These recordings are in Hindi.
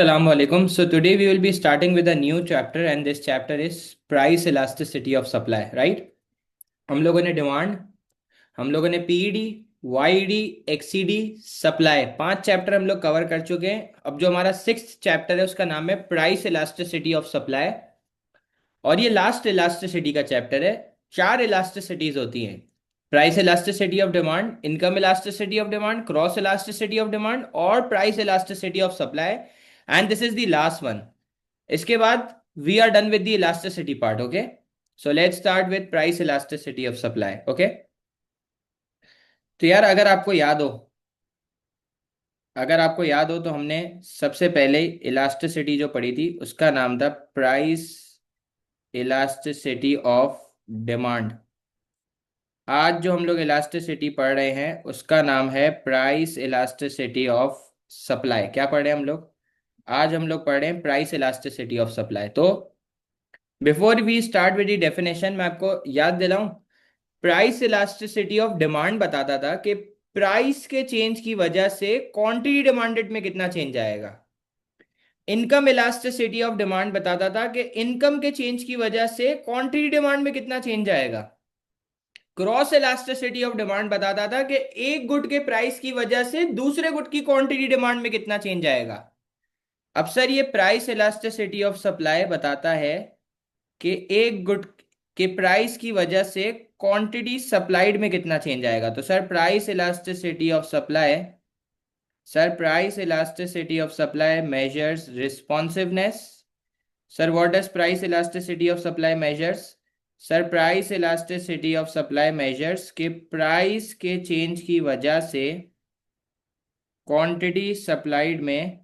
Assalamu alaikum. So today we will be starting with a new chapter and this chapter is price elasticity of supply, right? हम लोगों ने डिमांड, हम लोगों ने पीईडी, वाईडी, एक्सईडी, सप्लाई, 5 चैप्टर हम लोग कवर कर चुके हैं। अब जो हमारा 6th चैप्टर है उसका नाम है प्राइस इलास्टिसिटी ऑफ सप्लाई और ये लास्ट इलास्टिसिटी का चैप्टर है। 4 इलास्टिसिटीज होती हैं: price elasticity of demand, income elasticity of demand, cross elasticity of demand और price elasticity of supply. And this is the last one. इसके बाद we are done with the elasticity part. Okay, so let's start with price elasticity of supply. Okay, तो यार अगर आपको याद हो तो हमने सबसे पहले इलास्टिसिटी जो पढ़ी थी उसका नाम था प्राइस इलास्टिसिटी ऑफ डिमांड। आज जो हम लोग इलास्टिसिटी पढ़ रहे हैं उसका नाम है प्राइस इलास्टिसिटी ऑफ सप्लाई। क्या पढ़ रहे हैं हम लोग? आज हम लोग पढ़ रहे हैं प्राइस इलास्टिसिटी ऑफ सप्लाई। तो before we start with the definition मैं आपको याद दिलाऊं, प्राइस इलास्टिसिटी ऑफ डिमांड बताता था कि प्राइस के चेंज की वजह से क्वांटिटी डिमांडेड में कितना चेंज आएगा। इनकम इलास्टिसिटी ऑफ डिमांड बताता था कि इनकम के चेंज की वजह से क्वांटिटी डिमांड में कितना चेंज आएगा। क्रॉस इलास्टिसिटी ऑफ डिमांड बताता था कि एक गुड के प्राइस की वजह से दूसरे गुड की क्वांटिटी डिमांड में कितना चेंज आएगा। अब सर ये प्राइस इलास्टिसिटी ऑफ सप्लाई बताता है कि एक गुड के प्राइस की वजह से क्वांटिटी सप्लाइड में कितना चेंज आएगा। तो sir price elasticity of supply measures responsiveness. Sir, what does price elasticity of supply measures? Sir price elasticity of supply measures के प्राइस के चेंज की वजह से क्वांटिटी सप्लाइड में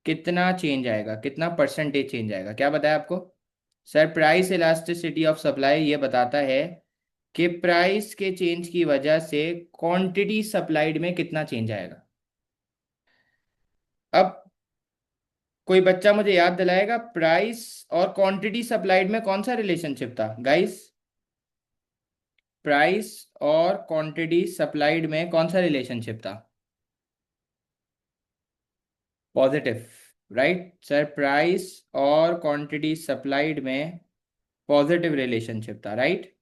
कितना चेंज आएगा, कितना परसेंटेज चेंज आएगा। क्या बताया आपको? Sir price elasticity of supply ये बताता है कि प्राइस के चेंज की वजह से क्वांटिटी सप्लाइड में कितना चेंज आएगा। अब कोई बच्चा मुझे याद दिलाएगा प्राइस और क्वांटिटी सप्लाइड में कौन सा रिलेशनशिप था गाइस? प्राइस और क्वांटिटी सप्लाइड में कौन सा रिलेशनशिप था? Positive, right sir. प्राइस और क्वांटिटी सप्लाइड में पॉजिटिव रिलेशनशिप था, राइट।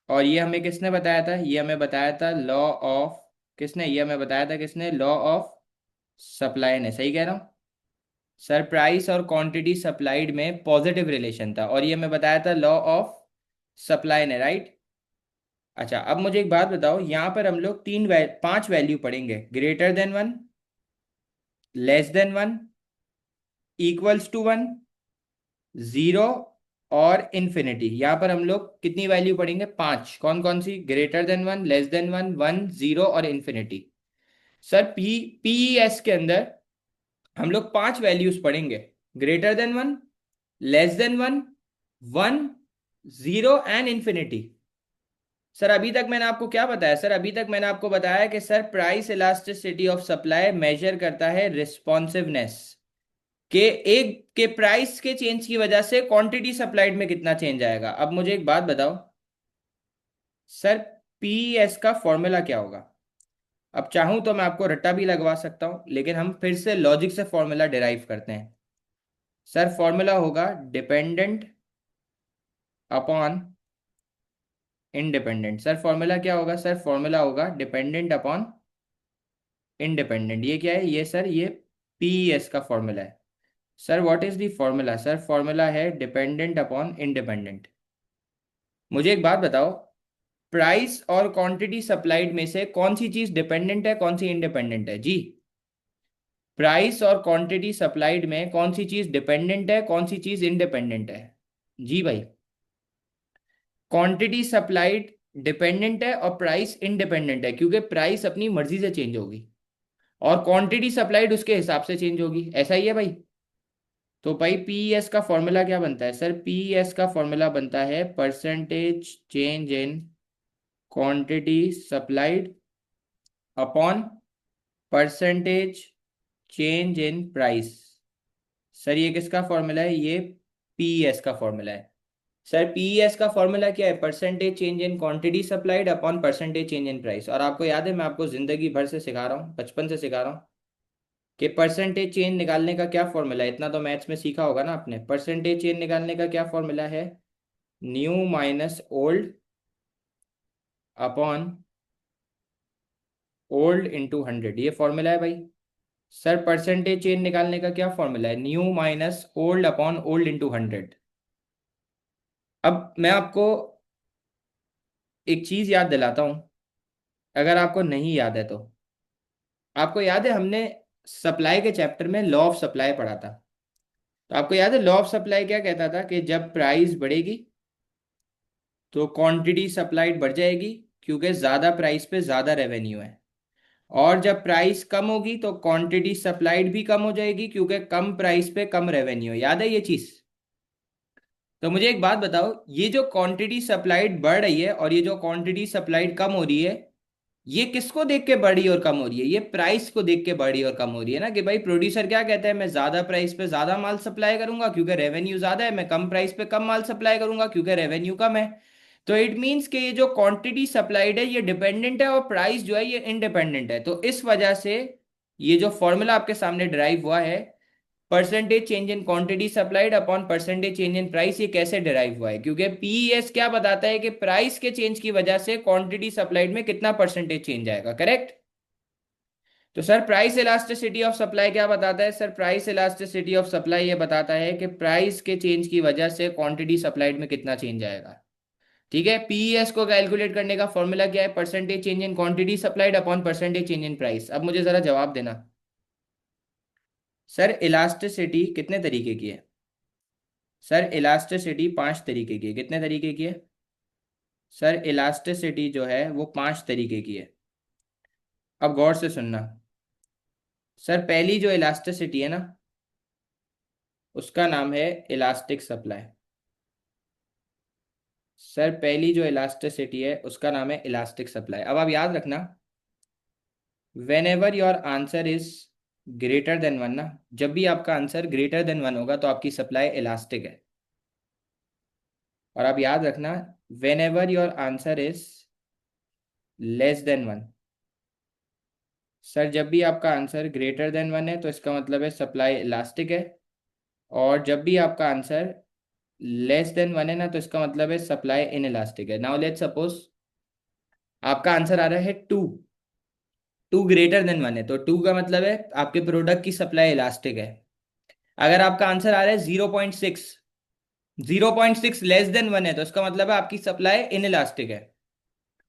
और ये हमें किसने बताया था? ये हमें बताया था लॉ ऑफ, किसने? ये हमें बताया था किसने? लॉ ऑफ सप्लाई ने। सही कह रहा हूँ सर? प्राइस और क्वांटिटी सप्लाइड में पॉजिटिव रिलेशन था और ये हमें बताया था लॉ ऑफ सप्लाई ने, राइट। अच्छा, अब मुझे एक बात बताओ, यहाँ पर हम लोग 5 वैल्यू पढ़ेंगे: greater than 1, less than 1, equals to 1, 0 और इन्फिनिटी। यहाँ पर हम लोग कितनी वैल्यू पढ़ेंगे? 5। कौन कौन सी? ग्रेटर देन 1, लेस देन 1, 1, 0 और इन्फिनिटी। सर पीईएस के अंदर हम लोग 5 वैल्यूज पढ़ेंगे: greater than 1, less than 1, 1, 0 and infinity. Sir अभी तक मैंने आपको क्या बताया? सर अभी तक मैंने आपको बताया कि sir price elasticity of supply measure करता है रिस्पॉन्सिवनेस के एक के प्राइस के चेंज की वजह से क्वांटिटी सप्लाइड में कितना चेंज आएगा। अब मुझे एक बात बताओ सर, पीएस का फॉर्मूला क्या होगा? अब चाहूं तो मैं आपको रट्टा भी लगवा सकता हूं, लेकिन हम फिर से लॉजिक से फॉर्मूला डिराइव करते हैं। सर फॉर्मूला होगा dependent upon independent. Sir formula क्या होगा? सर फॉर्मूला होगा डिपेंडेंट अपॉन इंडिपेंडेंट। ये क्या है? ये सर ये पीएस का फॉर्मूला है। Sir what is the formula? Sir formula है डिपेंडेंट अपॉन इंडिपेंडेंट। मुझे एक बात बताओ, प्राइस और क्वांटिटी सप्लाइड में से कौन सी चीज डिपेंडेंट है, कौन सी इंडिपेंडेंट है? जी, प्राइस और क्वांटिटी सप्लाइड में कौन सी चीज डिपेंडेंट है, कौन सी चीज इंडिपेंडेंट है? जी भाई, क्वांटिटी सप्लाइड डिपेंडेंट है और प्राइस इंडिपेंडेंट है, क्योंकि प्राइस अपनी मर्जी से चेंज होगी और क्वांटिटी सप्लाइड उसके हिसाब से चेंज होगी। ऐसा ही है भाई। तो भाई पीएस का फॉर्मूला क्या बनता है? सर पीएस का फॉर्मूला बनता है percentage change in quantity supplied upon percentage change in price. Sir ये किसका फॉर्मूला है? ये पीएस का फॉर्मूला है। सर पीएस का फॉर्मूला क्या है? Percentage change in quantity supplied upon percentage change in price. और आपको याद है मैं आपको जिंदगी भर से सिखा रहा हूँ, बचपन से सिखा रहा हूँ। कि परसेंटेज चेंज निकालने का क्या फॉर्मूला है, इतना तो मैथ्स में सीखा होगा ना आपने। परसेंटेज चेंज निकालने का क्या फॉर्मूला है, new minus old upon old into 100, ये फॉर्मूला है भाई। सर परसेंटेज चेंज निकालने का क्या फॉर्मूला है, new minus old upon old into 100। अब मैं आपको एक चीज याद दिलाता हूं, अगर आपको नहीं याद है तो। आपको याद है हमने सप्लाई के चैप्टर में लॉ ऑफ सप्लाई पढ़ा था। तो आपको याद है लॉ ऑफ सप्लाई क्या कहता था, कि जब प्राइस बढ़ेगी तो क्वांटिटी सप्लाइड बढ़ जाएगी, क्योंकि ज़्यादा प्राइस पे ज़्यादा रेवेन्यू है। और जब प्राइस कम होगी तो क्वांटिटी सप्लाइड भी कम हो जाएगी, क्योंकि कम प्राइस पे कम रेवेन्यू है। याद है ये चीज़? तो मुझे एक बात बताओ, ये जो क्वांटिटी सप्लाइड बढ़ रही है और ये जो क्वांटिटी सप्लाइड कम हो रही है, ये किसको देख के बढ़ी और कम हो रही है, ये प्राइस को देख के बढ़ी और कम हो रही है ना। कि भाई प्रोड्यूसर क्या कहता है, मैं ज्यादा प्राइस पे ज्यादा माल सप्लाई करूंगा क्योंकि रेवेन्यू ज्यादा है, मैं कम प्राइस पे कम माल सप्लाई करूंगा क्योंकि रेवेन्यू कम है। तो इट मीन्स कि ये जो क्वांटिटी सप्लाइड है ये डिपेंडेंट है और प्राइस जो है ये इंडिपेंडेंट है। तो इस वजह से ये जो फॉर्मूला आपके सामने डिराइव हुआ है, percentage change in quantity supplied upon percentage change in price, ये कैसे डिराइव हुआ है, क्योंकि पीईएस क्या बताता है कि प्राइस के चेंज की वजह से क्वांटिटी सप्लाइड में कितना परसेंटेज चेंज आएगा, करेक्ट। तो sir price elasticity of supply क्या बताता है, sir price elasticity of supply ये बताता है कि प्राइस के चेंज की वजह से क्वांटिटी सप्लाइड में कितना चेंज आएगा। ठीक है, पीईएस को कैलकुलेट करने का फॉर्मूला क्या है, percentage change in quantity supplied upon percentage change in price. अब मुझे जरा जवाब देना, सर इलास्टिसिटी कितने तरीके की है। सर इलास्टिसिटी 5 तरीके की है। कितने तरीके की है? सर इलास्टिसिटी जो है वो 5 तरीके की है। अब गौर से सुनना। सर पहली जो इलास्टिसिटी है ना, उसका नाम है इलास्टिक सप्लाई। सर पहली जो इलास्टिसिटी है उसका नाम है इलास्टिक सप्लाई। अब आप याद रखना, when ever your answer is greater than 1 ना, जब भी आपका आंसर ग्रेटर देन 1 होगा तो आपकी सप्लाई इलास्टिक है। और आप याद रखना, when ever your answer is less than 1, sir जब भी आपका आंसर ग्रेटर देन 1 है तो इसका मतलब है सप्लाई इलास्टिक है। और जब भी आपका आंसर लेस देन 1 है ना, तो इसका मतलब है सप्लाई इन इलास्टिक है। नाउ लेट्स सपोज आपका आंसर आ रहा है 2, 2 ग्रेटर देन 1 है, तो 2 का मतलब है आपके प्रोडक्ट की सप्लाई इलास्टिक है। अगर आपका आंसर आ रहा है 0.6, 0.6 लेस देन 1 है, तो इसका मतलब है आपकी सप्लाई इन इलास्टिक है।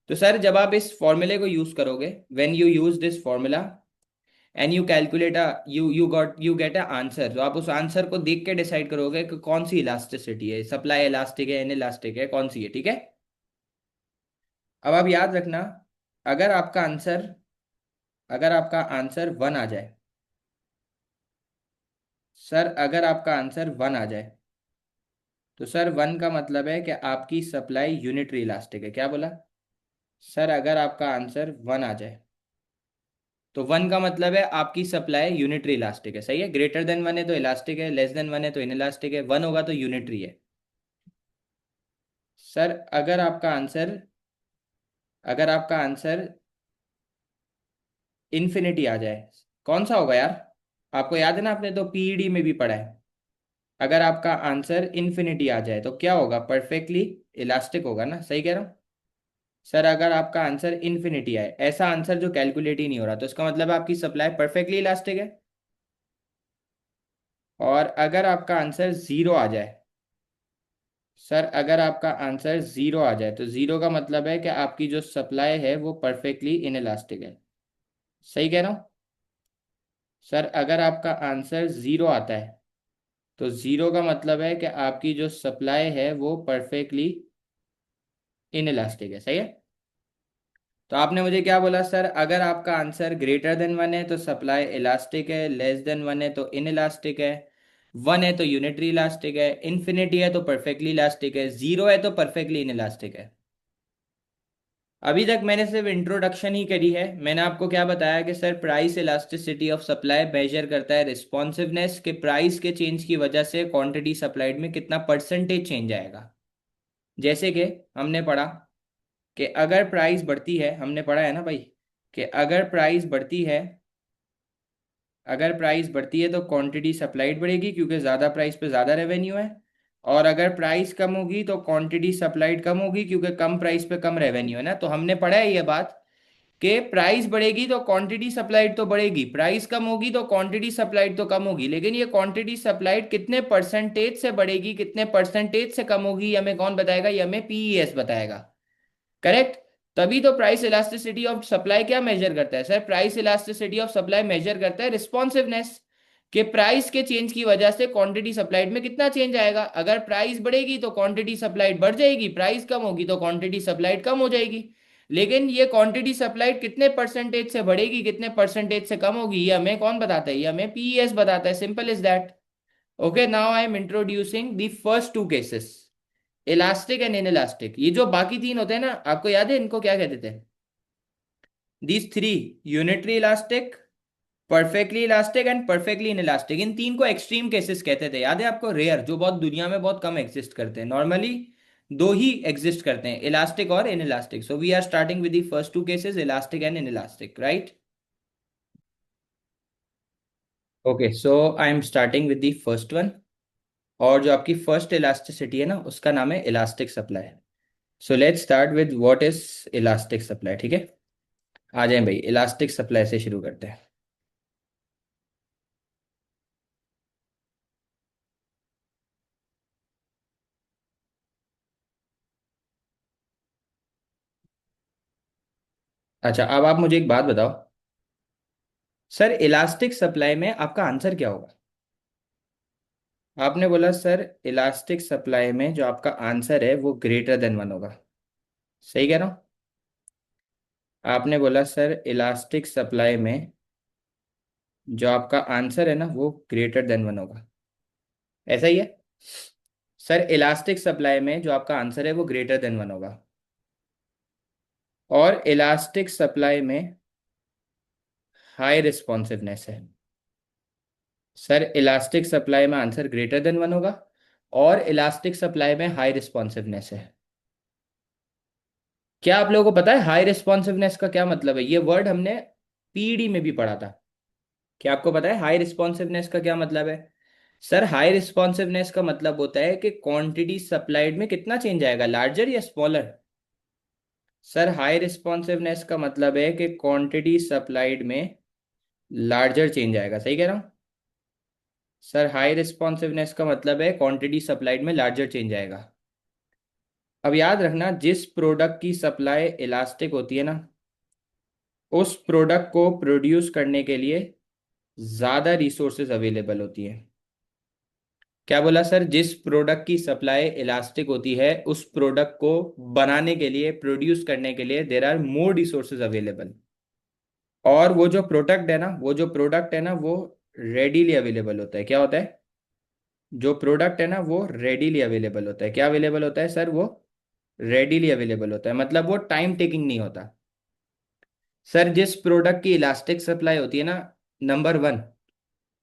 तो सर जब आप इस फॉर्मूले को यूज करोगे, when you use this formula and you calculate you get a answer, तो आप उस आंसर को देख के डिसाइड करोगे कि कौन सी इलास्टिसिटी है, सप्लाई इलास्टिक है इन इलास्टिक है, कौन सी है। ठीक है, अब आप याद रखना, अगर आपका आंसर अगर आपका आंसर 1 आ जाए, सर अगर आपका आंसर 1 आ जाए, तो सर 1 का मतलब है कि आपकी सप्लाई यूनिटरी इलास्टिक है। क्या बोला? सर अगर आपका आंसर 1 आ जाए तो 1 का मतलब है आपकी सप्लाई यूनिटरी इलास्टिक है। सही है, ग्रेटर देन 1 है तो इलास्टिक है, लेस देन 1 है तो इन इलास्टिक है, 1 होगा तो यूनिटरी है। सर अगर आपका आंसर इन्फिनिटी आ जाए, कौन सा होगा यार? आपको याद है ना, आपने तो पीईडी में भी पढ़ा है। अगर आपका आंसर इन्फिनिटी आ जाए तो क्या होगा, परफेक्टली इलास्टिक होगा ना। सही कह रहा हूँ? सर अगर आपका आंसर इन्फिनिटी आए, ऐसा आंसर जो कैलकुलेट ही नहीं हो रहा, तो इसका मतलब आपकी सप्लाई परफेक्टली इलास्टिक है। और अगर आपका आंसर 0 आ जाए, सर अगर आपका आंसर 0 आ जाए तो 0 का मतलब है कि आपकी जो सप्लाई है वो परफेक्टली इनइलास्टिक है। सही कह रहा हूँ? सर अगर आपका आंसर 0 आता है तो 0 का मतलब है कि आपकी जो सप्लाई है वो परफेक्टली इनइलास्टिक है। सही है। तो आपने मुझे क्या बोला, सर अगर आपका आंसर ग्रेटर देन 1 है तो सप्लाई इलास्टिक है, लेस देन 1 है तो इनइलास्टिक है, 1 है तो यूनिटरी इलास्टिक है, इन्फिनिटी है तो परफेक्टली इलास्टिक है, 0 है तो परफेक्टली इनइलास्टिक है। अभी तक मैंने सिर्फ इंट्रोडक्शन ही करी है। मैंने आपको क्या बताया कि sir price elasticity of supply measure करता है रिस्पॉन्सिवनेस के, प्राइस के चेंज की वजह से क्वांटिटी सप्लाइड में कितना परसेंटेज चेंज आएगा। जैसे कि हमने पढ़ा कि अगर प्राइस बढ़ती है, हमने पढ़ा है ना भाई, कि अगर प्राइस बढ़ती है अगर प्राइस बढ़ती है तो क्वांटिटी सप्लाइड बढ़ेगी क्योंकि ज़्यादा प्राइस पे ज़्यादा रेवेन्यू है। और अगर प्राइस कम होगी तो क्वांटिटी सप्लाइड कम होगी क्योंकि कम प्राइस पे कम रेवेन्यू है ना। तो हमने पढ़ा है ये बात कि प्राइस बढ़ेगी तो क्वांटिटी सप्लाइड तो बढ़ेगी, प्राइस कम होगी तो क्वांटिटी सप्लाइड तो कम होगी। लेकिन ये क्वांटिटी सप्लाइड कितने परसेंटेज से बढ़ेगी कितने परसेंटेज से कम होगी ये हमें कौन बताएगा? ये हमें पीईएस बताएगा। करेक्ट। तभी तो प्राइस इलास्टिसिटी ऑफ सप्लाई क्या मेजर करता है sir? Price elasticity of supply measure करता है रिस्पॉन्सिवनेस, कि प्राइस के चेंज की वजह से क्वांटिटी सप्लाइड में कितना चेंज आएगा। अगर प्राइस बढ़ेगी तो क्वांटिटी सप्लाइड बढ़ जाएगी, प्राइस कम होगी तो क्वांटिटी सप्लाइड कम हो जाएगी। लेकिन ये क्वांटिटी सप्लाइड कितने परसेंटेज से बढ़ेगी कितने परसेंटेज से कम होगी ये हमें कौन बताता है? ये हमें पीईएस बताता है। Simple is that. Okay, now I am introducing the first two cases, elastic and inelastic. ये जो बाकी तीन होते हैं ना, आपको याद है इनको क्या कहते थे? These three, unitary elastic, perfectly elastic and perfectly inelastic, इन तीन को एक्सट्रीम केसेस कहते थे। याद है आपको? रेयर, जो बहुत दुनिया में बहुत कम एग्जिस्ट करते हैं। नॉर्मली दो ही एग्जिस्ट करते हैं, इलास्टिक और inelastic. So we are starting with the first two cases, elastic and inelastic, right? Okay, so I am starting with the first one. और जो आपकी फर्स्ट इलास्टिसिटी है ना, उसका नाम है elastic supply. So let's start with what is elastic supply, ठीक है? आ जाएं भाई, इलास्टिक सप्लाई से शुरू करते हैं। अच्छा, अब आप मुझे एक बात बताओ सर, इलास्टिक सप्लाई में आपका आंसर क्या होगा? आपने बोला सर इलास्टिक सप्लाई में जो आपका आंसर है वो ग्रेटर देन वन होगा। सही कह रहा हूँ? आपने बोला सर इलास्टिक सप्लाई में जो आपका आंसर है ना वो ग्रेटर देन वन होगा। ऐसा ही है? सर इलास्टिक सप्लाई में जो आपका आंसर है वो ग्रेटर देन वन होगा। और इलास्टिक सप्लाई में हाई रिस्पॉन्सिवनेस है। सर इलास्टिक सप्लाई में आंसर ग्रेटर देन वन होगा और इलास्टिक सप्लाई में हाई रिस्पॉन्सिवनेस है। क्या आप लोगों को पता है हाई रिस्पॉन्सिवनेस का क्या मतलब है? ये वर्ड हमने पीडी में भी पढ़ा था। क्या आपको पता है हाई रिस्पॉन्सिवनेस का क्या मतलब है? सर हाई रिस्पॉन्सिवनेस का मतलब होता है कि क्वांटिटी सप्लाइड में कितना चेंज आएगा, लार्जर या स्मॉलर? सर हाई रिस्पॉन्सिवनेस का मतलब है कि क्वांटिटी सप्लाइड में लार्जर चेंज आएगा। सही कह रहा हूँ? सर हाई रिस्पॉन्सिवनेस का मतलब है क्वांटिटी सप्लाइड में लार्जर चेंज आएगा। अब याद रखना, जिस प्रोडक्ट की सप्लाई इलास्टिक होती है ना, उस प्रोडक्ट को प्रोड्यूस करने के लिए ज़्यादा रिसोर्सेज अवेलेबल होती है। क्या बोला सर? जिस प्रोडक्ट की सप्लाई इलास्टिक होती है उस प्रोडक्ट को बनाने के लिए प्रोड्यूस करने के लिए there are more resources available. और वो जो प्रोडक्ट है ना वो रेडीली अवेलेबल होता है। क्या होता है? जो प्रोडक्ट है ना वो रेडीली अवेलेबल होता है। क्या अवेलेबल होता है सर? वो रेडीली अवेलेबल होता है, मतलब वो टाइम टेकिंग नहीं होता। सर जिस प्रोडक्ट की इलास्टिक सप्लाई होती है ना, नंबर वन,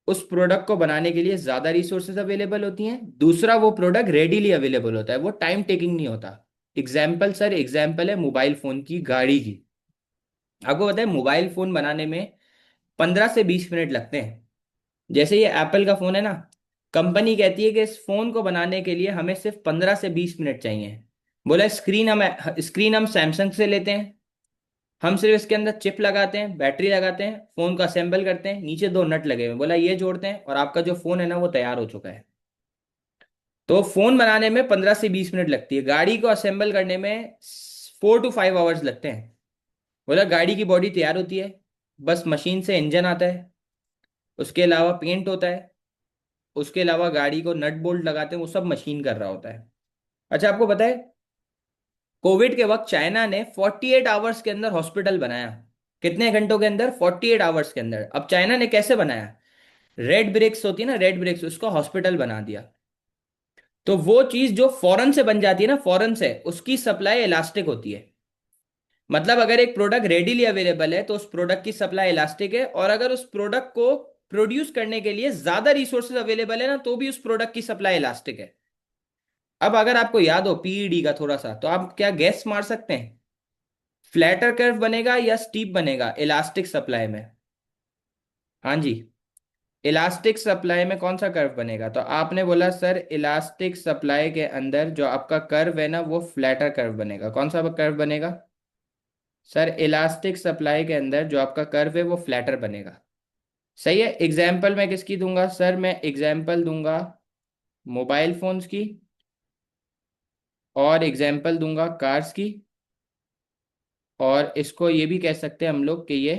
उस प्रोडक्ट को बनाने के लिए ज्यादा रिसोर्सेज अवेलेबल होती हैं। दूसरा, वो प्रोडक्ट रेडीली अवेलेबल होता है, वो टाइम टेकिंग नहीं होता। एग्जाम्पल सर, एग्जाम्पल है मोबाइल फोन की, गाड़ी की। आपको पता है मोबाइल फोन बनाने में 15 से 20 मिनट लगते हैं। जैसे ये एप्पल का फोन है ना, कंपनी कहती है कि इस फोन को बनाने के लिए हमें सिर्फ 15 से 20 मिनट चाहिए। बोला स्क्रीन हम सैमसंग से लेते हैं। हम सिर्फ इसके अंदर चिप लगाते हैं, बैटरी लगाते हैं, फोन को असेंबल करते हैं, नीचे दो नट लगे हुए हैं, बोला ये जोड़ते हैं और आपका जो फोन है ना वो तैयार हो चुका है। तो फोन बनाने में 15 से 20 मिनट लगती है, गाड़ी को असेंबल करने में 4 to 5 आवर्स लगते हैं। बोला गाड़ी की बॉडी तैयार होती है, बस मशीन से इंजन आता है, उसके अलावा पेंट होता है, उसके अलावा गाड़ी को नट बोल्ट लगाते हैं, वो सब मशीन कर रहा होता है। अच्छा, आपको पता है कोविड के वक्त चाइना ने 48 आवर्स के अंदर हॉस्पिटल बनाया। कितने घंटों के अंदर? 48 आवर्स के अंदर। अब चाइना ने कैसे बनाया? रेड ब्रिक्स होती है ना, रेड ब्रिक्स, उसको हॉस्पिटल बना दिया। तो वो चीज जो फॉरेन से बन जाती है ना, फॉरेन से, उसकी सप्लाई इलास्टिक होती है। मतलब अगर एक प्रोडक्ट रेडीली अवेलेबल है तो उस प्रोडक्ट की सप्लाई इलास्टिक है, और अगर उस प्रोडक्ट को प्रोड्यूस करने के लिए ज्यादा रिसोर्सेज अवेलेबल है ना, तो भी उस प्रोडक्ट की सप्लाई इलास्टिक है। अब अगर आपको याद हो पीईडी का थोड़ा सा, तो आप क्या गैस मार सकते हैं? फ्लैटर कर्व बनेगा या स्टीप बनेगा इलास्टिक सप्लाई में? हाँ जी। इलास्टिक सप्लाई में कौन सा कर्व बनेगा? तो आपने बोला सर इलास्टिक सप्लाई के अंदर जो आपका कर्व है ना वो फ्लैटर कर्व बनेगा। कौन सा कर्व बनेगा? सर इलास्टिक सप्लाई के अंदर जो आपका कर्व है वो फ्लैटर बनेगा। सही है। एग्जाम्पल मैं किसकी दूंगा? सर मैं एग्जाम्पल दूंगा मोबाइल फोन्स की, और एग्जाम्पल दूंगा कार्स की, और इसको ये भी कह सकते हैं हम लोग कि ये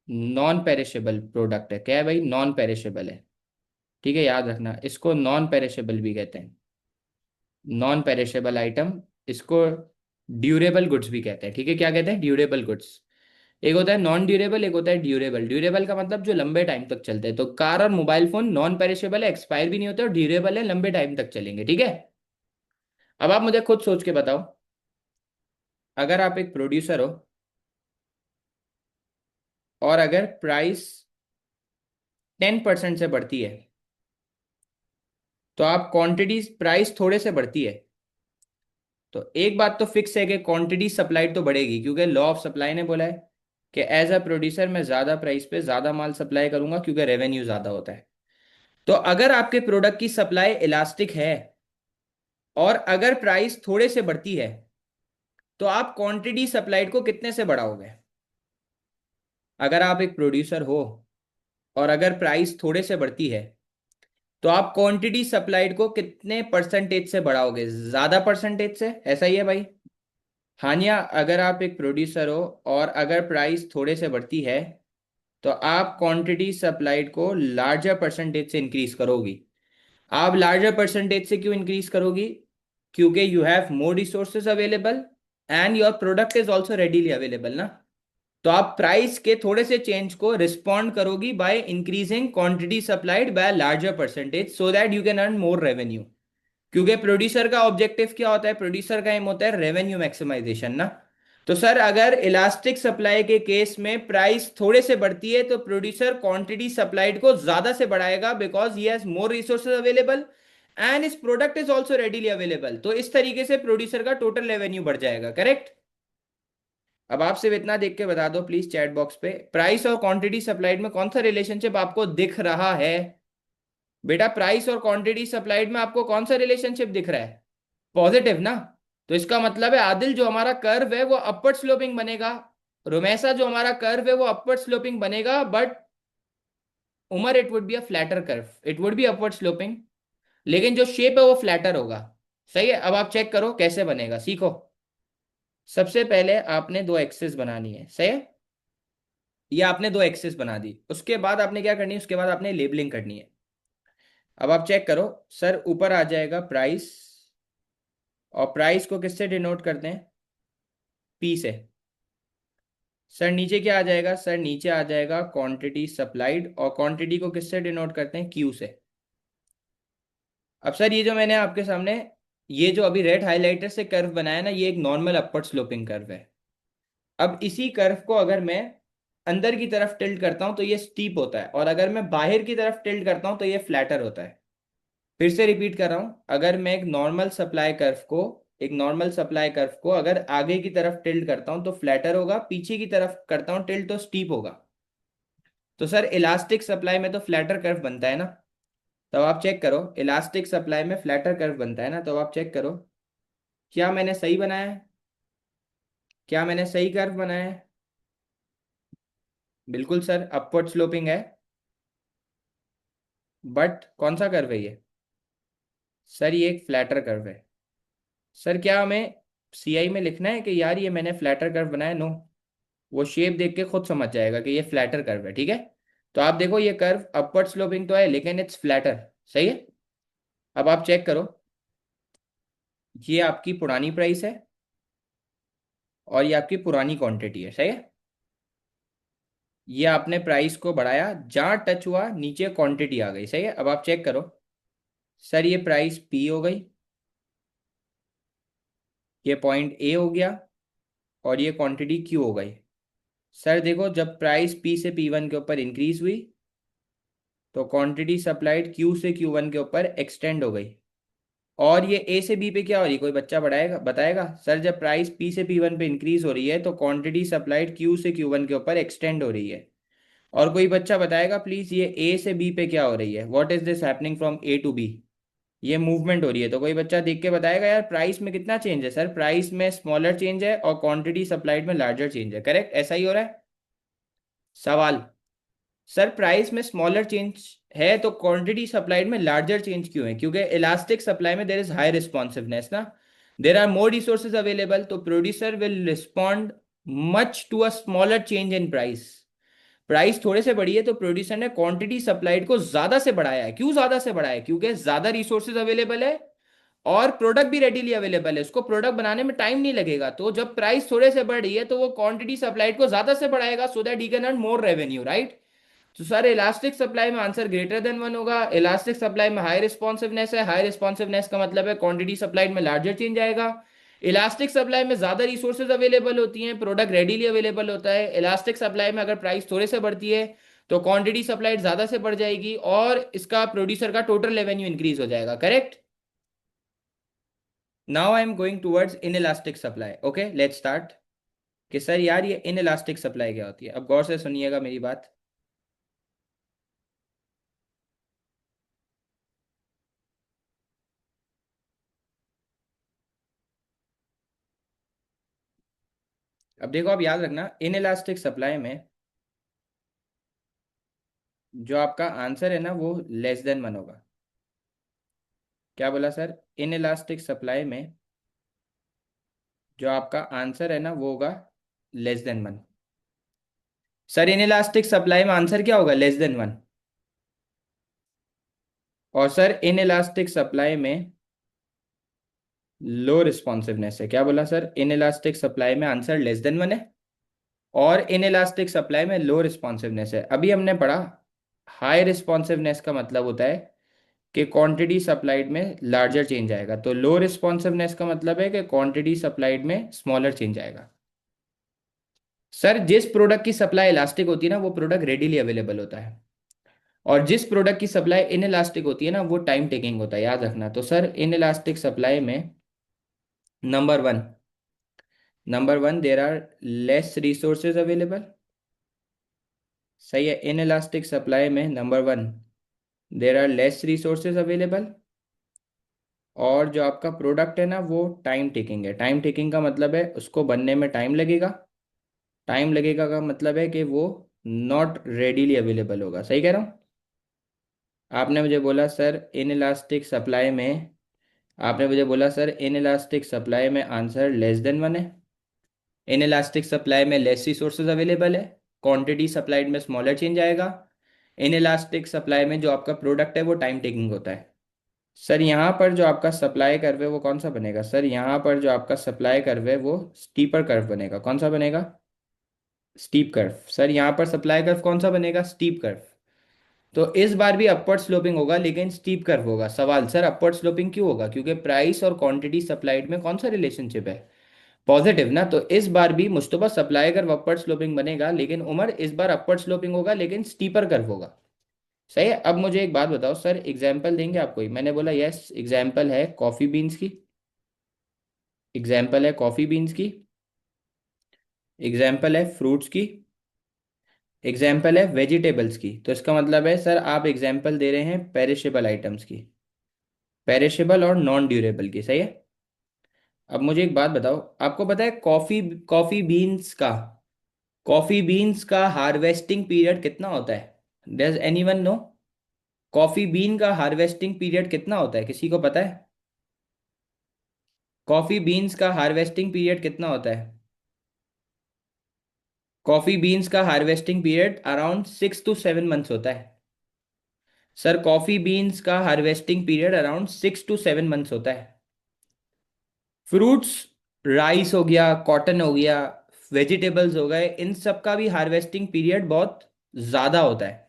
नॉन पेरिशेबल प्रोडक्ट है। क्या है भाई? नॉन पेरिशेबल है। ठीक है, याद रखना इसको नॉन पेरिशेबल भी कहते हैं। नॉन पेरिशेबल आइटम, इसको ड्यूरेबल गुड्स भी कहते हैं। ठीक है, क्या कहते हैं? Durable goods. एक होता है नॉन ड्यूरेबल, एक होता है ड्यूरेबल। ड्यूरेबल का मतलब जो लंबे टाइम तक चलते हैं। तो कार और मोबाइल फोन नॉन पेरिशेबल है, एक्सपायर भी नहीं होते, और ड्यूरेबल है, लंबे टाइम तक चलेंगे। ठीक है। अब आप मुझे खुद सोच के बताओ, अगर आप एक प्रोड्यूसर हो और अगर प्राइस 10% से बढ़ती है, तो आप क्वांटिटी, प्राइस थोड़े से बढ़ती है, तो एक बात तो फिक्स है कि क्वांटिटी सप्लाई तो बढ़ेगी, क्योंकि लॉ ऑफ सप्लाई ने बोला है कि एज अ प्रोड्यूसर मैं ज्यादा प्राइस पे ज्यादा माल सप्लाई करूंगा, क्योंकि रेवेन्यू ज्यादा होता है। तो अगर आपके प्रोडक्ट की सप्लाई इलास्टिक है और अगर प्राइस थोड़े से बढ़ती है, तो आप क्वांटिटी सप्लाइड को कितने से बढ़ाओगे? अगर आप एक प्रोड्यूसर हो और अगर प्राइस थोड़े से बढ़ती है, तो आप क्वांटिटी सप्लाइड को कितने परसेंटेज से बढ़ाओगे? ज्यादा परसेंटेज से। ऐसा ही है भाई। हानिया, अगर आप एक प्रोड्यूसर हो और अगर प्राइस थोड़े से बढ़ती है, तो आप क्वांटिटी सप्लाइड को लार्जर परसेंटेज से इंक्रीज करोगी। आप लार्जर परसेंटेज से क्यों इंक्रीज करोगी? क्योंकि you have more resources available and your product is also readily available ना। तो आप प्राइस के थोड़े से चेंज को रिस्पॉन्ड करोगी by increasing quantity supplied by larger percentage, so that you can earn more revenue. क्योंकि प्रोड्यूसर का ऑब्जेक्टिव क्या होता है? प्रोड्यूसर का एम होता है रेवेन्यू मैक्सिमाइजेशन ना। तो सर अगर इलास्टिक सप्लाई के केस में प्राइस थोड़े से बढ़ती है, तो प्रोड्यूसर क्वांटिटी सप्लाइड को ज्यादा से बढ़ाएगा, because he has more resources available and इस product is also readily available. तो इस तरीके से प्रोड्यूसर का टोटल रेवेन्यू बढ़ जाएगा। करेक्ट। अब आप सिर्फ इतना देख के बता दो प्लीज चैट बॉक्स पे, प्राइस और क्वांटिटी सप्लाइड में कौन सा रिलेशनशिप आपको दिख रहा है? बेटा प्राइस और क्वांटिटी सप्लाइड में आपको कौन सा रिलेशनशिप दिख रहा है? पॉजिटिव ना। तो इसका मतलब है आदिल, जो हमारा कर्व है वो अपवर्ड स्लोपिंग बनेगा। रोमेसा, जो हमारा कर्व है वो अपवर्ड स्लोपिंग बनेगा, but um it would be a flatter curve, it would be upward sloping, लेकिन जो शेप है वो फ्लैटर होगा। सही है। अब आप चेक करो कैसे बनेगा, सीखो। सबसे पहले आपने दो एक्सिस बनानी है। सही है। ये आपने दो एक्सिस बना दी, उसके बाद आपने क्या करनी है? उसके बाद आपने लेबलिंग करनी है। अब आप चेक करो, सर ऊपर आ जाएगा प्राइस, और प्राइस को किससे डिनोट करते हैं? पी से। सर नीचे क्या आ जाएगा? सर नीचे आ जाएगा क्वांटिटी सप्लाइड, और क्वांटिटी को किससे डिनोट करते हैं? क्यू से। अब सर ये जो मैंने आपके सामने ये जो अभी रेड हाइलाइटर से कर्व बनाया ना, ये एक नॉर्मल अपवर्ड स्लोपिंग कर्व है। अब इसी कर्व को अगर मैं अंदर की तरफ टिल्ट करता हूं तो ये स्टीप होता है, और अगर मैं बाहर की तरफ टिल्ट करता हूं तो ये फ्लैटर होता है। फिर से रिपीट कर रहा हूं, अगर मैं एक नॉर्मल सप्लाई कर्व को अगर आगे की तरफ टिल्ट करता हूं तो फ्लैटर होगा, पीछे की तरफ करता हूं टिल्ट तो स्टीप होगा। तो सर इलास्टिक सप्लाई में तो फ्लैटर कर्व बनता है ना। तो आप चेक करो, इलास्टिक सप्लाई में फ्लैटर कर्व बनता है ना। तो आप चेक करो, क्या मैंने सही बनाया है? क्या मैंने सही कर्व बनाया है? बिल्कुल सर, अपवर्ड स्लोपिंग है। बट कौन सा कर्व है ये? सर ये एक फ्लैटर कर्व है। सर क्या हमें सीआई में लिखना है कि यार ये मैंने फ्लैटर कर्व बनाया? नो, वो शेप देख के खुद समझ जाएगा कि ये फ्लैटर कर्व है। ठीक है। तो आप देखो ये कर्व अपवर्ड स्लोपिंग तो है, लेकिन इट्स फ्लैटर। सही है। अब आप चेक करो, ये आपकी पुरानी प्राइस है और ये आपकी पुरानी क्वांटिटी है। सही है। ये आपने प्राइस को बढ़ाया, जहां टच हुआ नीचे क्वांटिटी आ गई। सही है। अब आप चेक करो, सर ये प्राइस पी हो गई, ये पॉइंट ए हो गया, और ये क्वांटिटी क्यू हो गई। सर देखो, जब प्राइस पी से पी वन के ऊपर इंक्रीज हुई, तो क्वांटिटी सप्लाइड क्यू से क्यू वन के ऊपर एक्सटेंड हो गई। और ये ए से बी पे क्या हो रही है? कोई बच्चा बढ़ाएगा, बताएगा? सर जब प्राइस पी से पी वन पे इंक्रीज हो रही है, तो क्वांटिटी सप्लाइड क्यू से क्यू वन के ऊपर एक्सटेंड हो रही है। और कोई बच्चा बताएगा प्लीज, ये ए से बी पे क्या हो रही है, what is this happening from A to B. ये मूवमेंट हो रही है, तो कोई बच्चा देख के बताएगा यार प्राइस में कितना चेंज है। सर प्राइस में स्मॉलर चेंज है और क्वांटिटी सप्लाइड में लार्जर चेंज है, करेक्ट, ऐसा ही हो रहा है। सवाल, सर प्राइस में स्मॉलर चेंज है तो क्वांटिटी सप्लाइड में लार्जर चेंज क्यों है? क्योंकि इलास्टिक सप्लाई में देर इज हाई रिस्पॉन्सिवनेस ना, there are more resources available, तो producer will respond much to a smaller change in price. Price थोड़े से बढ़ी है तो प्रोड्यूसर ने क्वांटिटी सप्लाइड को ज्यादा से बढ़ाया है। क्यों ज्यादा से बढ़ाया है? क्योंकि ज्यादा रिसोर्सेज अवेलेबल है और प्रोडक्ट भी रेडीली अवेलेबल है, उसको प्रोडक्ट बनाने में टाइम नहीं लगेगा। तो जब प्राइस थोड़े से बढ़ रही है तो वो क्वांटिटी सप्लाइड को ज्यादा से बढ़ाएगा so that he can earn more revenue, right. तो सर इलास्टिक सप्लाई में आंसर ग्रेटर देन वन होगा। इलास्टिक सप्लाई में हाई रिस्पॉन्सिवनेस है, हाई रिस्पॉन्सिवनेस का मतलब है क्वांटिटी सप्लाइड में लार्जर चेंज आएगा। इलास्टिक सप्लाई में ज्यादा रिसोर्सेज अवेलेबल होती हैं, प्रोडक्ट रेडीली अवेलेबल होता है। इलास्टिक सप्लाई में अगर प्राइस थोड़े से बढ़ती है तो क्वांटिटी सप्लाइड ज्यादा से बढ़ जाएगी और इसका प्रोड्यूसर का टोटल रेवेन्यू इंक्रीज हो जाएगा, correct. Now I am going towards in elastic supply. Okay let's start. कि सर यार ये इन इलास्टिक सप्लाई क्या होती है, अब गौर से सुनिएगा मेरी बात। अब देखो, आप याद रखना इन इलास्टिक सप्लाई में जो आपका आंसर है ना वो लेस देन वन होगा। क्या बोला सर? इन इलास्टिक सप्लाई में जो आपका आंसर है ना वो होगा less than one. Sir inelastic supply में आंसर क्या होगा? Less than one. और सर इन इलास्टिक सप्लाई में लो रिस्पॉन्सिवनेस है। क्या बोला सर? इन इलास्टिक सप्लाई में आंसर लेस देन वन है और इन इलास्टिक सप्लाई में लो रिस्पॉन्सिवनेस है। अभी हमने पढ़ा हाई रिस्पॉन्सिवनेस का मतलब होता है कि क्वांटिटी सप्लाइड में लार्जर चेंज आएगा, तो लो रिस्पॉन्सिवनेस का मतलब है कि क्वांटिटी सप्लाइड में स्मॉलर चेंज आएगा। सर जिस प्रोडक्ट की सप्लाई इलास्टिक होती है ना वो प्रोडक्ट रेडीली अवेलेबल होता है, और जिस प्रोडक्ट की सप्लाई इन इलास्टिक होती है ना वो टाइम टेकिंग होता है, याद रखना। तो सर इन इलास्टिक सप्लाई में number one, there are less resources available. सही है, इन इलास्टिक सप्लाई में number one there are less resources available. और जो आपका प्रोडक्ट है ना वो टाइम टेकिंग है। टाइम टेकिंग का मतलब है उसको बनने में टाइम लगेगा। टाइम लगेगा का मतलब है कि वो नॉट रेडीली अवेलेबल होगा। सही कह रहा हूँ? आपने मुझे बोला सर इन इलास्टिक सप्लाई में, आपने मुझे बोला सर इन इलास्टिक सप्लाई में आंसर लेस देन वन है। इन इलास्टिक सप्लाई में लेस रिसोर्सेज अवेलेबल है, क्वांटिटी सप्लाइड में स्मॉलर चेंज आएगा। इन इलास्टिक सप्लाई में जो आपका प्रोडक्ट है वो टाइम टेकिंग होता है। सर यहाँ पर जो आपका सप्लाई कर्व है वो कौन सा बनेगा? सर यहाँ पर जो आपका सप्लाई कर्व है वो स्टीपर कर्व बनेगा। कौन सा बनेगा? Steep curve. सर यहाँ पर सप्लाई कर्व कौन सा बनेगा? Steep curve. तो इस बार भी अपवर्ड स्लोपिंग होगा लेकिन स्टीप कर्व होगा। सवाल, सर अपवर्ड स्लोपिंग क्यों होगा? क्योंकि प्राइस और क्वांटिटी सप्लाइड में कौन सा रिलेशनशिप है? पॉजिटिव ना। तो इस बार भी Mustafa supply curve upward sloping बनेगा, लेकिन उमर इस बार अपवर्ड स्लोपिंग होगा लेकिन स्टीपर कर्व होगा। सही है। अब मुझे एक बात बताओ सर, एग्जाम्पल देंगे आपको ही? मैंने बोला यस, एग्जाम्पल है कॉफ़ी बीन्स की, एग्जाम्पल है कॉफ़ी बीन्स की, एग्जाम्पल है फ्रूट्स की, एग्जाम्पल है वेजिटेबल्स की। तो इसका मतलब है सर आप एग्जाम्पल दे रहे हैं पेरिशेबल आइटम्स की, पेरिशेबल और नॉन ड्यूरेबल की। सही है। अब मुझे एक बात बताओ, आपको पता है कॉफ़ी कॉफ़ी बीन्स का, कॉफ़ी बीन्स का हार्वेस्टिंग पीरियड कितना होता है? Does anyone know? Coffee bean का हार्वेस्टिंग पीरियड कितना होता है, किसी को पता है? कॉफ़ी बीन्स का हार्वेस्टिंग पीरियड कितना होता है? कॉफ़ी बीन्स का harvesting period around 6 to 7 months होता है। सर कॉफ़ी बीन्स का harvesting period around 6 to 7 months होता है। फ्रूट्स, राइस हो गया, कॉटन हो गया, वेजिटेबल्स हो गए, इन सब का भी हार्वेस्टिंग पीरियड बहुत ज़्यादा होता है।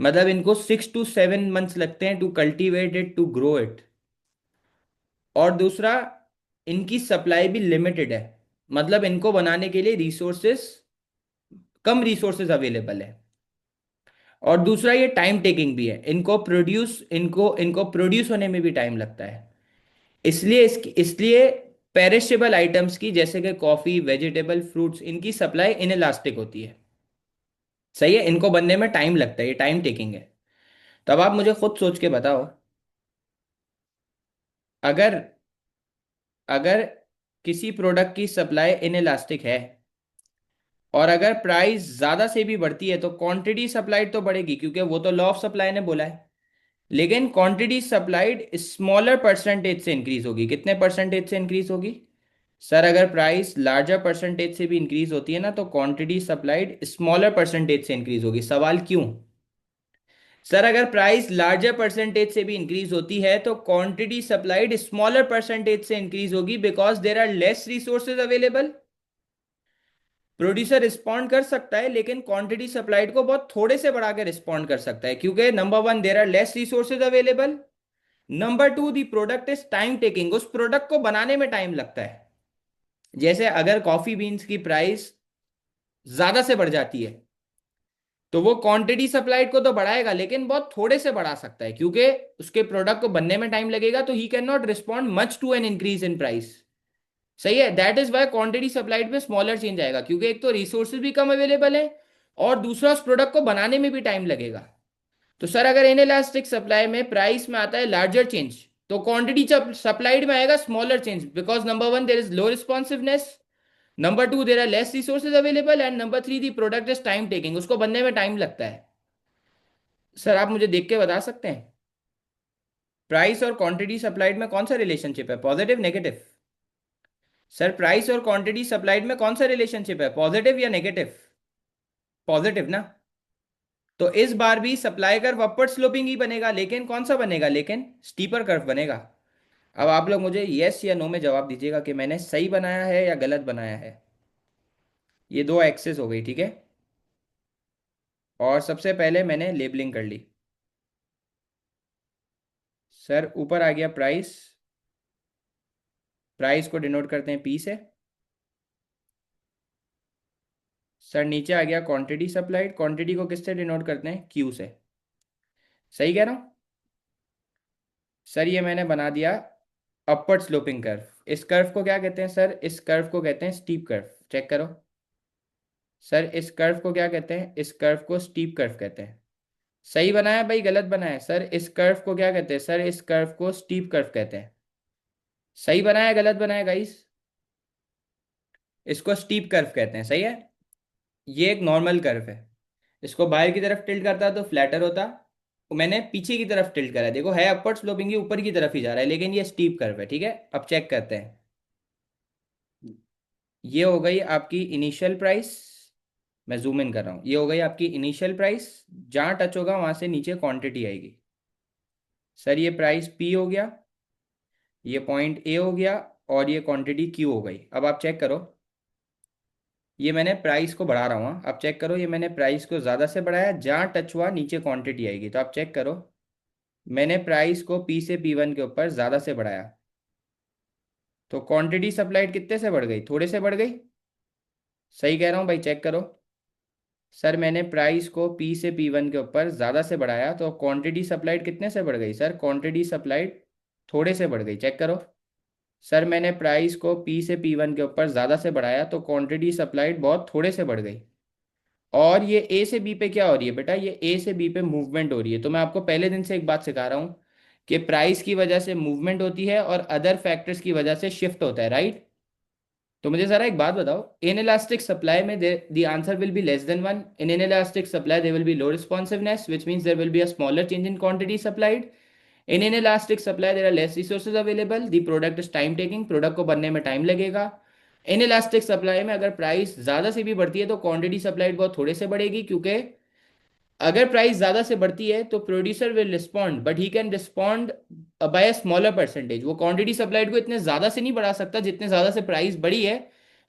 मतलब इनको 6 to 7 मंथ्स लगते हैं to cultivate it, to grow it. और दूसरा, इनकी सप्लाई भी लिमिटेड है, मतलब इनको बनाने के लिए रिसोर्सेस, कम रिसोर्सेज अवेलेबल है। और दूसरा ये टाइम टेकिंग भी है, इनको इनको प्रोड्यूस होने में भी टाइम लगता है। इसलिए पेरिशेबल आइटम्स की जैसे कि कॉफी, वेजिटेबल, फ्रूट्स, इनकी सप्लाई इनइलास्टिक होती है। सही है, इनको बनने में टाइम लगता है, ये टाइम टेकिंग है। तब आप मुझे खुद सोच के बताओ, अगर अगर किसी प्रोडक्ट की सप्लाई इनइलास्टिक है और अगर प्राइस ज्यादा से भी बढ़ती है तो क्वांटिटी सप्लाइड तो बढ़ेगी, क्योंकि वो तो लॉ ऑफ सप्लाई ने बोला है। लेकिन क्वांटिटी सप्लाइड स्मॉलर परसेंटेज से इंक्रीज होगी। कितने परसेंटेज से इंक्रीज होगी? सर अगर प्राइस लार्जर परसेंटेज से भी इंक्रीज होती है ना, तो क्वांटिटी सप्लाइड स्मॉलर परसेंटेज से इंक्रीज होगी। सवाल क्यों? सर अगर प्राइस लार्जर परसेंटेज से भी इंक्रीज होती है तो क्वांटिटी सप्लाइड स्मॉलर परसेंटेज से इंक्रीज होगी, because there are less resources available. Producer respond कर सकता है, लेकिन क्वांटिटी सप्लाइड को बहुत थोड़े से बढ़ा के रिस्पॉन्ड कर सकता है, क्योंकि number one, there are less resources available. Number two, the product is time taking, उस प्रोडक्ट को बनाने में टाइम लगता है। जैसे अगर कॉफी बीन्स की प्राइस ज्यादा से बढ़ जाती है, तो वो क्वांटिटी सप्लाइड को तो बढ़ाएगा, लेकिन बहुत थोड़े से बढ़ा सकता है, क्योंकि उसके प्रोडक्ट को बनने में टाइम लगेगा, तो he can not respond much to an increase in price. सही है, that is why quantity supplied में स्मॉलर चेंज आएगा, क्योंकि एक तो रिसोर्सेज भी कम अवेलेबल है और दूसरा उस प्रोडक्ट को बनाने में भी टाइम लगेगा। तो सर अगर इनइलास्टिक सप्लाई में प्राइस में आता है लार्जर चेंज, तो क्वांटिटी सप्लाइड में आएगा smaller change, because number one, there is low responsiveness. Number two, there are less resources available. And number three, the product is time taking, उसको बनने में टाइम लगता है। सर आप मुझे देख के बता सकते हैं, प्राइस और क्वांटिटी सप्लाइड में कौन सा रिलेशनशिप है, पॉजिटिव नेगेटिव? सर प्राइस और क्वांटिटी सप्लाइड में कौन सा रिलेशनशिप है, पॉजिटिव या नेगेटिव? पॉजिटिव ना। तो इस बार भी सप्लाई कर्व अपवर्ड स्लोपिंग ही बनेगा, लेकिन कौन सा बनेगा, लेकिन स्टीपर कर्व बनेगा। अब आप लोग मुझे यस या नो में जवाब दीजिएगा कि मैंने सही बनाया है या गलत बनाया है। ये दो एक्सेस हो गई, ठीक है। और सबसे पहले मैंने लेबलिंग कर ली। सर ऊपर आ गया प्राइस, प्राइस को डिनोट करते हैं पी से। सर नीचे आ गया क्वांटिटी सप्लाइड, क्वांटिटी को किससे डिनोट करते हैं, क्यू से। सही कह रहा हूँ? सर ये मैंने बना दिया अपवर्ड स्लोपिंग कर्व। इस कर्व को क्या कहते हैं सर, इस कर्व को कहते हैं स्टीप कर्व। चेक करो। सर इस कर्व को क्या कहते हैं, इस कर्व को स्टीप कर्व कहते हैं। सही बनाया भाई, गलत बनाया? सर इस कर्व को क्या कहते हैं, सर इस कर्व को स्टीप कर्व कहते हैं। सही बनाया गलत बनाया गाइस? इसको स्टीप कर्व कहते हैं, सही है। ये एक नॉर्मल कर्व है। इसको बाहर की तरफ टिल्ट करता तो फ्लैटर होता। तो मैंने पीछे की तरफ टिल्ट करा है। देखो है अपवर्ड स्लोपिंग, ये ऊपर की तरफ ही जा रहा है, लेकिन ये स्टीप कर्व है, ठीक है। अब चेक करते हैं। ये हो गई आपकी इनिशियल प्राइस। मैं जूम इन कर रहा हूँ, ये हो गई आपकी इनिशियल प्राइस। जहाँ टच होगा वहां से नीचे क्वांटिटी आएगी। सर ये प्राइस पी हो गया, ये पॉइंट ए हो गया, और ये क्वांटिटी क्यू हो गई। अब आप चेक करो, ये मैंने प्राइस को बढ़ा रहा हूँ हाँ। आप चेक करो, ये मैंने प्राइस को ज़्यादा से बढ़ाया, जहाँ टच हुआ नीचे क्वांटिटी आएगी। तो आप चेक करो, मैंने प्राइस को पी से P1 के ऊपर ज़्यादा से बढ़ाया, तो क्वांटिटी सप्लाइड कितने से बढ़ गई, थोड़े से बढ़ गई। सही कह रहा हूँ भाई, चेक करो। सर मैंने प्राइस को पी से P1 के ऊपर ज़्यादा से बढ़ाया, तो क्वांटिटी सप्लाइड कितने से बढ़ गई, सर क्वांटिटी सप्लाइड थोड़े से बढ़ गई। चेक करो। सर मैंने प्राइस को पी से P1 के ऊपर ज़्यादा से बढ़ाया, तो क्वांटिटी सप्लाइड बहुत थोड़े से बढ़ गई। और ये ए से बी पे क्या हो रही है बेटा, ये ए से बी पे मूवमेंट हो रही है। तो मैं आपको पहले दिन से एक बात सिखा रहा हूँ कि प्राइस की वजह से मूवमेंट होती है और अदर फैक्टर्स की वजह से शिफ्ट होता है, राइट। तो मुझे जरा एक बात बताओ, इन इलास्टिक सप्लाई में the answer will be less than one. Inelastic supply there will be low responsiveness, which means there will be a smaller change in quantity supplied. Inelastic supply there are less resources available, the product is time taking, product को बनने में टाइम लगेगा। इन इलास्टिक सप्लाई में अगर प्राइस ज्यादा से भी बढ़ती है तो क्वांटिटी सप्लाइड बहुत थोड़े से बढ़ेगी, क्योंकि अगर प्राइस ज्यादा से बढ़ती है तो producer will respond, but he can respond by a smaller percentage. वो क्वांटिटी सप्लाइड को इतने ज्यादा से नहीं बढ़ा सकता जितने ज्यादा से प्राइस बढ़ी है,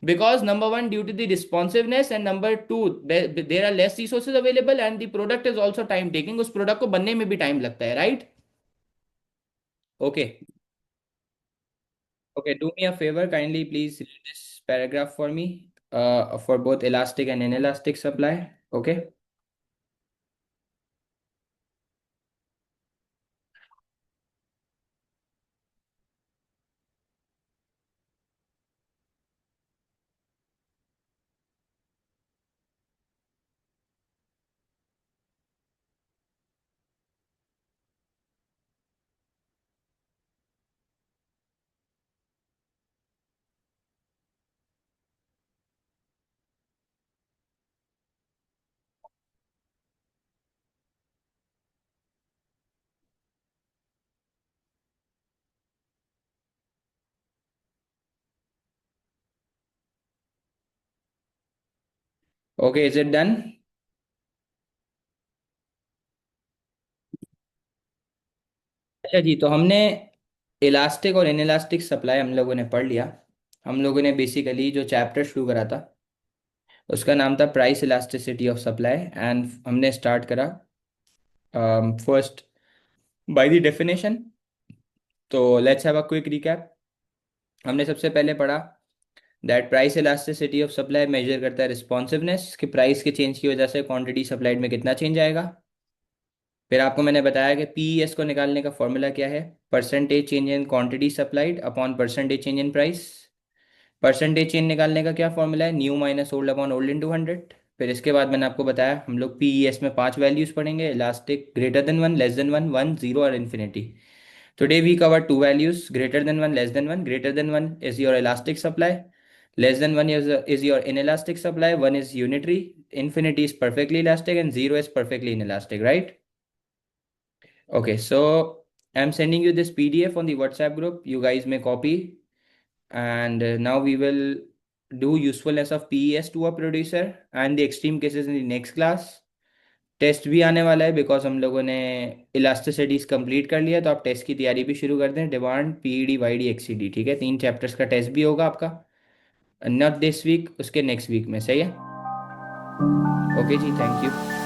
because number one, due to the responsiveness, and number two, there are less resources available, and the product is also time taking, उस प्रोडक्ट को बनने में भी टाइम लगता है, right. Okay. Okay, do me a favor, kindly please read this paragraph for me, for both elastic and inelastic supply. Okay. Okay, is it done? अच्छा जी, तो हमने इलास्टिक और इनइलास्टिक सप्लाई हम लोगों ने पढ़ लिया। हम लोगों ने बेसिकली जो चैप्टर शुरू करा था उसका नाम था price elasticity of supply, and हमने स्टार्ट करा फर्स्ट बाय द डेफिनेशन। तो let's have a quick recap. हमने सबसे पहले पढ़ा that price elasticity of supply measure करता है रिस्पॉन्सिवनेस, कि प्राइस के चेंज की वजह से क्वांटिटी सप्लाइड में कितना चेंज आएगा। फिर आपको मैंने बताया कि पीईएस को निकालने का फॉर्मूला क्या है, percentage change in quantity supplied upon percentage change in price. Percentage change निकालने का क्या फॉर्मूला है, new minus old upon old into 100। फिर इसके बाद मैंने आपको बताया हम लोग पीईएस में 5 वैल्यूज पढ़ेंगे, elastic, greater than one, less than one, one, zero और infinity. Today we cover 2 values, greater than one, less than one. Greater than one is your elastic supply, less than 1 is your inelastic supply, 1 is unitary, infinity is perfectly elastic, and 0 is perfectly inelastic, right? Okay, so I'm sending you this PDF on the WhatsApp group. You guys may copy, and now we will do usefulness of PES to a producer and the extreme cases in the next class. Test भी आने वाला है बिकॉज हम लोगों ने इलास्टिसिटीज कंप्लीट कर लिया, तो आप टेस्ट की तैयारी भी शुरू कर दें। डिमांड, पीईडी, वाईडी, एक्सीडी, ठीक है, 3 चैप्टर्स का टेस्ट भी होगा आपका, नॉट दिस वीक, उसके नेक्स्ट वीक में, सही है? ओके जी, थैंक यू।